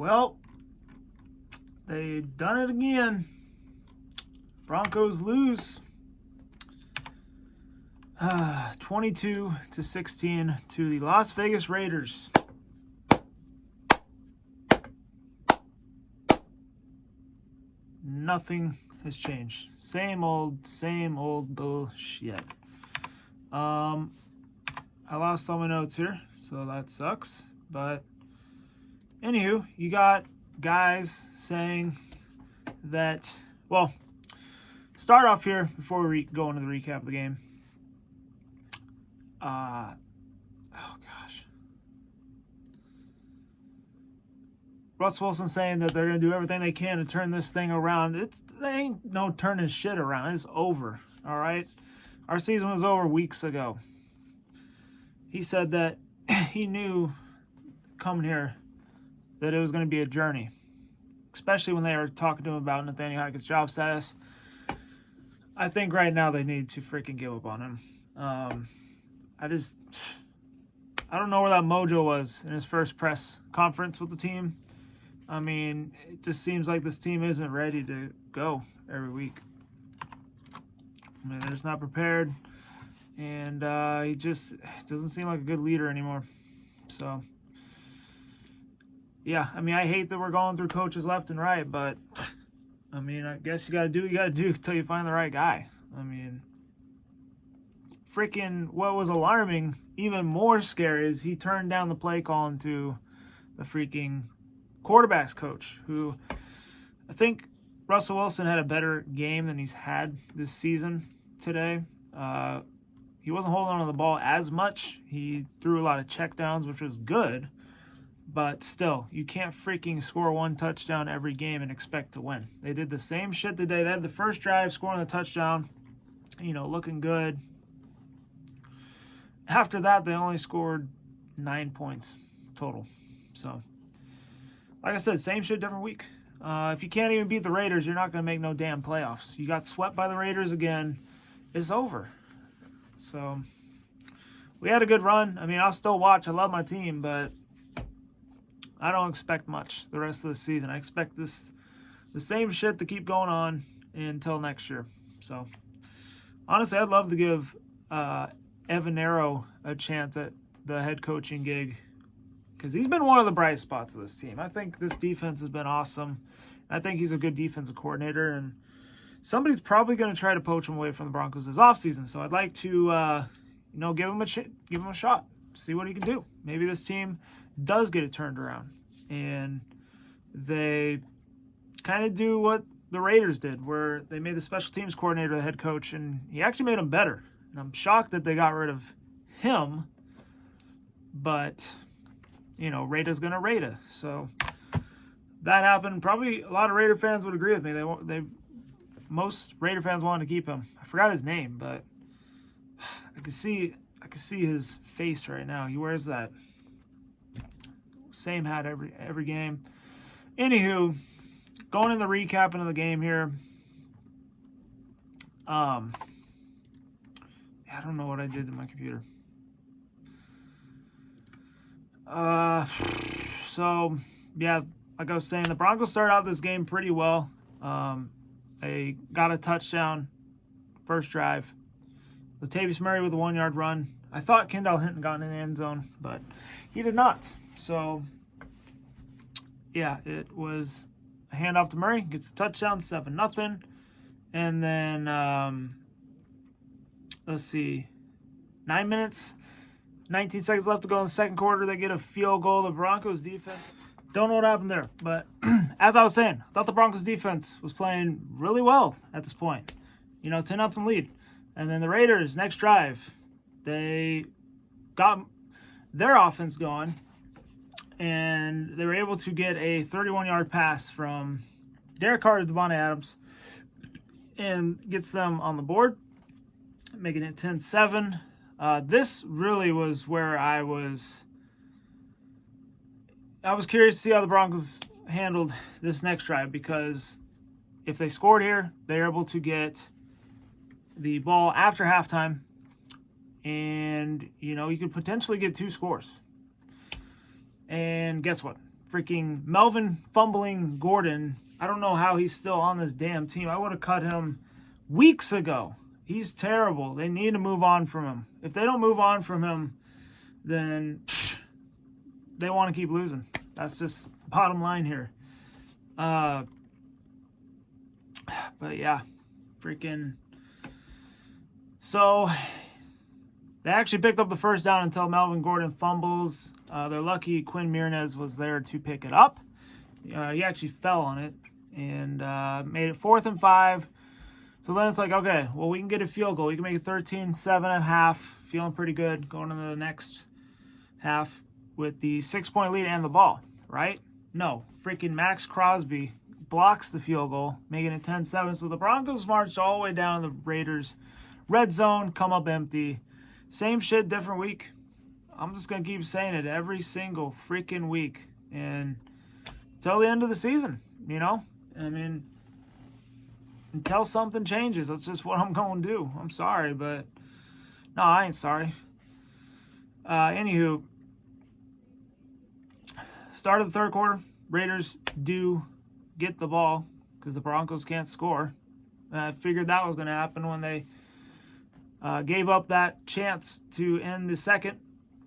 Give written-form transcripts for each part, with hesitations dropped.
Well, they done it again. Broncos lose 22-16 to the Las Vegas Raiders. Nothing has changed. Same old bullshit. I lost all my notes here, so that sucks. But anywho, you got guys saying that, well, start off here before we go into the recap of the game. Oh gosh. Russ Wilson saying that they're going to do everything they can to turn this thing around. They ain't no turning shit around. It's over. All right. Our season was over weeks ago. He said that he knew coming here that it was going to be a journey, especially when they were talking to him about Nathaniel Hackett's job status. I think right now they need to freaking give up on him. I don't know where that mojo was in his first press conference with the team. I mean, it just seems like this team isn't ready to go every week. I mean, they're just not prepared, and he just doesn't seem like a good leader anymore. So, yeah, I mean, I hate that we're going through coaches left and right, but, I mean, I guess you got to do what you got to do until you find the right guy. I mean, freaking what was alarming, even more scary, is he turned down the play calling to the freaking quarterback's coach, who I think Russell Wilson had a better game than he's had this season today. He wasn't holding on to the ball as much. He threw a lot of checkdowns, which was good. But still, you can't freaking score one touchdown every game and expect to win. They did the same shit today. They had the first drive, scoring a touchdown, looking good. After that, they only scored 9 points total. So, like I said, same shit, different week. If you can't even beat the Raiders, you're not going to make no damn playoffs. You got swept by the Raiders again. It's over. So, we had a good run. I mean, I'll still watch. I love my team, but I don't expect much the rest of the season. I expect the same shit to keep going on until next year. So, honestly, I'd love to give Evan Arrow a chance at the head coaching gig, because he's been one of the bright spots of this team. I think this defense has been awesome. I think he's a good defensive coordinator, and somebody's probably going to try to poach him away from the Broncos this offseason. So I'd like to, give him a shot, see what he can do. Maybe this team does get it turned around, and they kind of do what the Raiders did, where they made the special teams coordinator the head coach, and he actually made them better. And I'm shocked that they got rid of him, but Raida's gonna Raida. So that happened. Probably a lot of Raider fans would agree with me. Most Raider fans wanted to keep him. I forgot his name, but I could see his face right now. He wears that same hat every game. Anywho, going in the recap into the game here. I don't know what I did to my computer. So, yeah, like I was saying, the Broncos started out this game pretty well. They got a touchdown first drive. Latavius Murray with a 1-yard run. I thought Kendall Hinton got in the end zone, but he did not. So, yeah, it was a handoff to Murray. Gets the touchdown, 7-0. And then, let's see, 9 minutes, 19 seconds left to go in the second quarter. They get a field goal. The Broncos defense, don't know what happened there. But as I was saying, I thought the Broncos defense was playing really well at this point. 10-0 lead. And then the Raiders, next drive, they got their offense going, and they were able to get a 31-yard pass from Derek Carr to Devontae Adams, and gets them on the board, making it 10-7. This really was where I was curious to see how the Broncos handled this next drive, because if they scored here, they're able to get the ball after halftime, and you could potentially get 2 scores. And guess what? freaking Melvin fumbling Gordon. I don't know how he's still on this damn team. I would have cut him weeks ago. He's terrible. They need to move on from him. If they don't move on from him, then they want to keep losing. That's just bottom line here. But yeah, freaking. So they actually picked up the first down until Melvin Gordon fumbles. They're lucky Quinn Miernes was there to pick it up. He actually fell on it and made it 4th and 5. So then it's like, okay, well, we can get a field goal. We can make it 13-7 at half. Feeling pretty good going into the next half with the 6-point lead and the ball, right? No, freaking Max Crosby blocks the field goal, making it 10-7. So the Broncos march all the way down to the Raiders' red zone, come up empty. Same shit, different week. I'm just going to keep saying it every single freaking week. And until the end of the season, you know? I mean, until something changes, that's just what I'm going to do. I'm sorry, but no, I ain't sorry. Anywho, start of the third quarter, Raiders do get the ball because the Broncos can't score. I figured that was going to happen when they gave up that chance to end the second.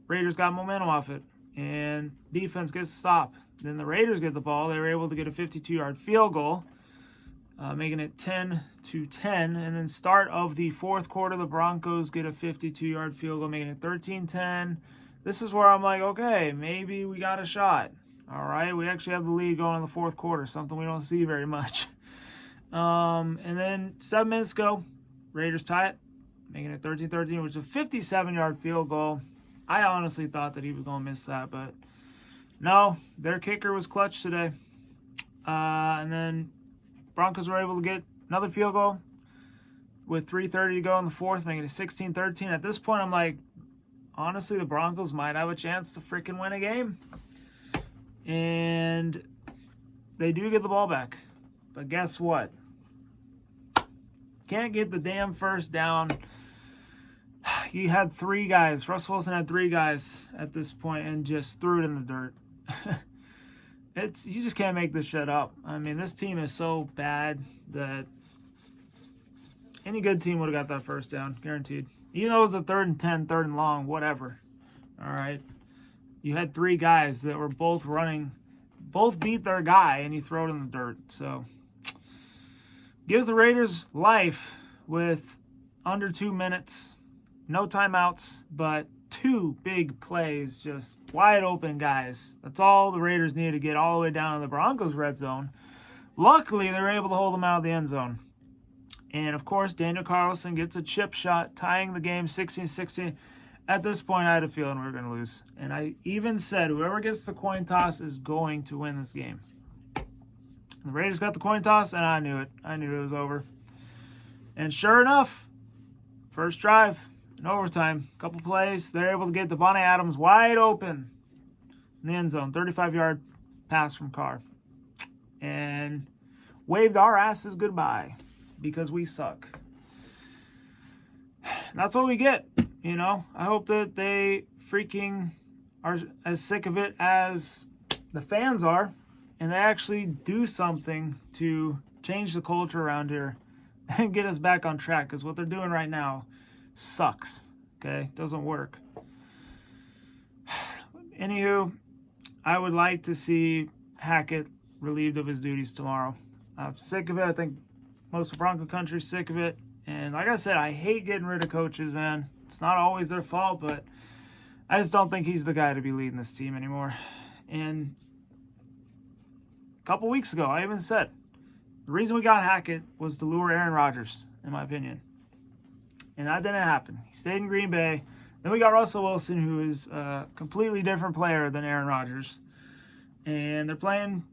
Raiders got momentum off it, and defense gets a stop. Then the Raiders get the ball. They were able to get a 52-yard field goal, making it 10-10. And then start of the fourth quarter, the Broncos get a 52-yard field goal, making it 13-10. This is where I'm like, okay, maybe we got a shot. All right, we actually have the lead going in the fourth quarter, something we don't see very much. And then 7 minutes ago, Raiders tie it, making it 13-13, which is a 57-yard field goal. I honestly thought that he was going to miss that, but no, their kicker was clutch today. And then Broncos were able to get another field goal with 3:30 to go in the fourth, making it 16-13. At this point, I'm like, honestly, the Broncos might have a chance to freaking win a game. And they do get the ball back. But guess what? Can't get the damn first down. You had 3 guys. Russell Wilson had 3 guys at this point and just threw it in the dirt. You just can't make this shit up. I mean, this team is so bad that any good team would have got that first down, guaranteed. Even though it was a 3rd and 10, 3rd and long, whatever. All right. You had 3 guys that were both running, both beat their guy, and you throw it in the dirt. So, gives the Raiders life with under 2 minutes, no timeouts, but 2 big plays, just wide open guys. That's all the Raiders needed to get all the way down to the Broncos' red zone. Luckily, they were able to hold them out of the end zone. And, of course, Daniel Carlson gets a chip shot, tying the game 16-16. At this point, I had a feeling we were going to lose. And I even said, whoever gets the coin toss is going to win this game. The Raiders got the coin toss, and I knew it. I knew it was over. And sure enough, first drive in overtime, couple plays, they're able to get Devontae Adams wide open in the end zone. 35-yard pass from Carr. And waved our asses goodbye because we suck. And that's what we get. You know, I hope that they freaking are as sick of it as the fans are, and they actually do something to change the culture around here and get us back on track, because what they're doing right now sucks, okay? Doesn't work. Anywho, I would like to see Hackett relieved of his duties tomorrow. I'm sick of it. I think most of Bronco country is sick of it. And like I said, I hate getting rid of coaches, man. It's not always their fault, but I just don't think he's the guy to be leading this team anymore. And a couple weeks ago, I even said, the reason we got Hackett was to lure Aaron Rodgers, in my opinion. And that didn't happen. He stayed in Green Bay. Then we got Russell Wilson, who is a completely different player than Aaron Rodgers. And they're playing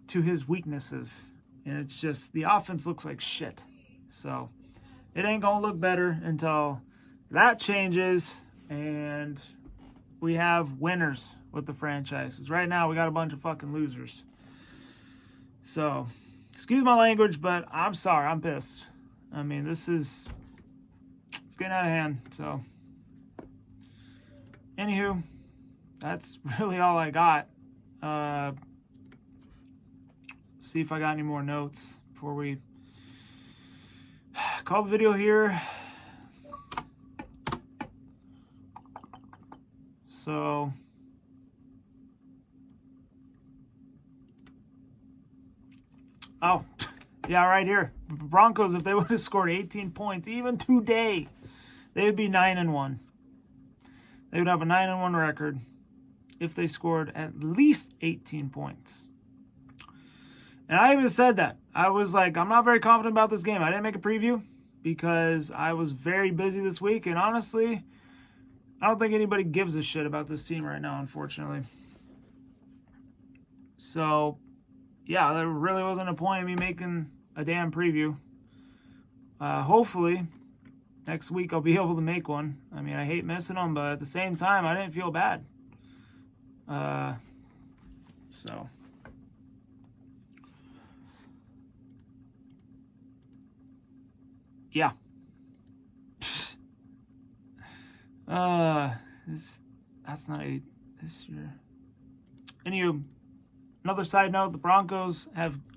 to his weaknesses. And it's just, the offense looks like shit. So it ain't going to look better until that changes and we have winners with the franchises. Right now, we got a bunch of fucking losers. So, excuse my language, but I'm sorry. I'm pissed. I mean, it's getting out of hand. So, anywho, that's really all I got. see if I got any more notes before we call the video here. So, oh, yeah, right here. Broncos, if they would have scored 18 points, even today, they would be 9-1. They would have a 9-1 record if they scored at least 18 points. And I even said that. I was like, I'm not very confident about this game. I didn't make a preview because I was very busy this week. And honestly, I don't think anybody gives a shit about this team right now, unfortunately. So, yeah, there really wasn't a point in me making a damn preview. Hopefully, next week I'll be able to make one. I mean, I hate missing them, but at the same time, I didn't feel bad. So, yeah. That's not this year. Anywho, another side note: the Broncos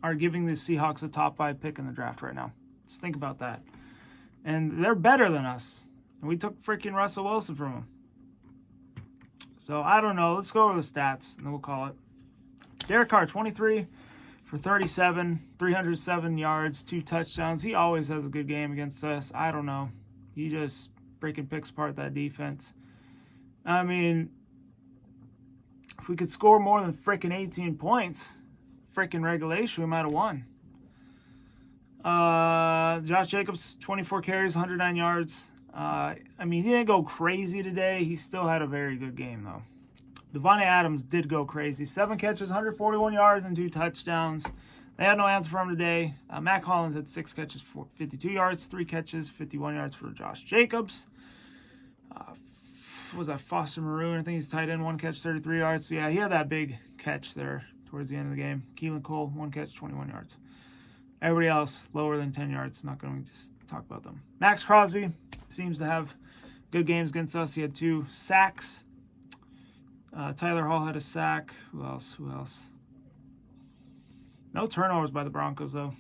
are giving the Seahawks a top 5 pick in the draft right now. Just think about that. And they're better than us. And we took freaking Russell Wilson from them. So I don't know. Let's go over the stats and then we'll call it. Derek Carr, 23 for 37, 307 yards, 2 touchdowns. He always has a good game against us. I don't know. He just freaking picks apart that defense. I mean, if we could score more than freaking 18 points, freaking regulation, we might have won. Josh Jacobs, 24 carries, 109 yards. I mean, he didn't go crazy today. He still had a very good game, though. Devontae Adams did go crazy. 7 catches, 141 yards, and 2 touchdowns. They had no answer for him today. Matt Collins had 6 catches for 52 yards, 3 catches, 51 yards for Josh Jacobs. Was that Foster Maroon? I think he's tight end, 1 catch, 33 yards. So, yeah, he had that big catch there towards the end of the game. Keelan Cole, 1 catch, 21 yards. Everybody else, lower than 10 yards. Not going to talk about them. Max Crosby seems to have good games against us. He had 2 sacks. Tyler Hall had a sack. Who else? No turnovers by the Broncos, though.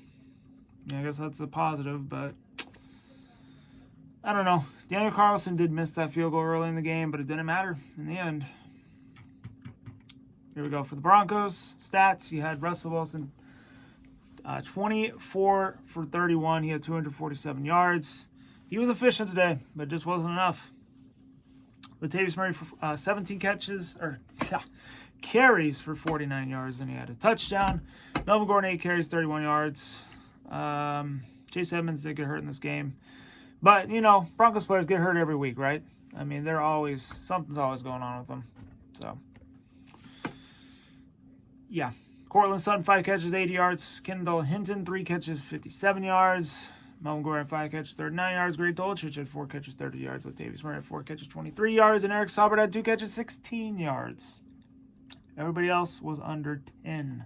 Yeah, I guess that's a positive, but I don't know. Daniel Carlson did miss that field goal early in the game, but it didn't matter in the end. Here we go. For the Broncos, stats, you had Russell Wilson, 24 for 31. He had 247 yards. He was efficient today, but it just wasn't enough. Latavius Murray for 17 carries for 49 yards, and he had a touchdown. Melvin Gordon, 8 carries, 31 yards. Chase Edmonds did get hurt in this game. But, you know, Broncos players get hurt every week, right? I mean, something's always going on with them. So, yeah. Cortland Sutton, 5 catches, 80 yards. Kendall Hinton, 3 catches, 57 yards. Melvin Gordon, 5 catches, 39 yards. Greg Dulcich had 4 catches, 30 yards. Latavius Murray had 4 catches, 23 yards. And Eric Saubert had 2 catches, 16 yards. Everybody else was under 10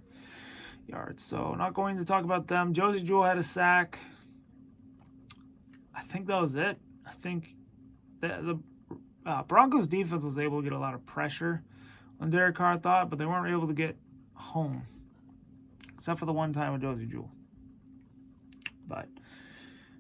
yards. So, not going to talk about them. Josie Jewell had a sack. I think that was it. I think the Broncos defense was able to get a lot of pressure on Derek Carr, I thought, but they weren't able to get home. Except for the one time with Josie Jewell. But,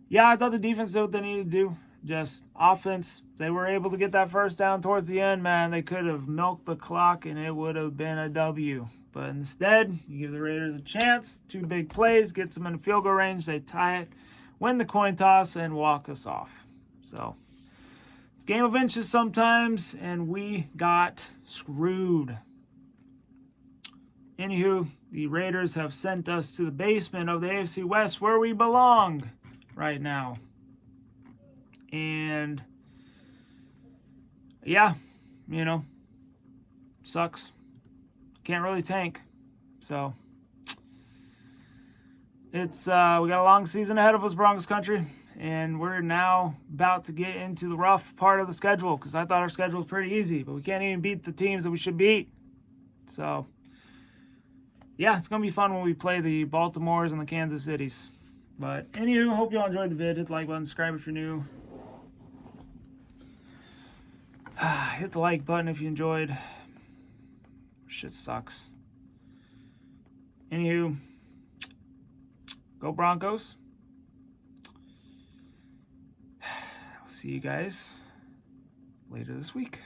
yeah, I thought the defense did what they needed to do. Just offense. They were able to get that first down towards the end, man. They could have milked the clock and it would have been a W. But instead, you give the Raiders a chance. 2 big plays, gets them in field goal range. They tie it, win the coin toss, and walk us off. So, it's a game of inches sometimes, and we got screwed. Anywho, the Raiders have sent us to the basement of the AFC West where we belong right now. And, yeah, you know, sucks. Can't really tank. So, it's we got a long season ahead of us, Broncos country. And we're now about to get into the rough part of the schedule because I thought our schedule was pretty easy. But we can't even beat the teams that we should beat. So, yeah, it's going to be fun when we play the Baltimores and the Kansas Cities. But anywho, hope you all enjoyed the vid. Hit the like button, subscribe if you're new. Hit the like button if you enjoyed. Shit sucks. Anywho, Go Broncos. I'll see you guys later this week.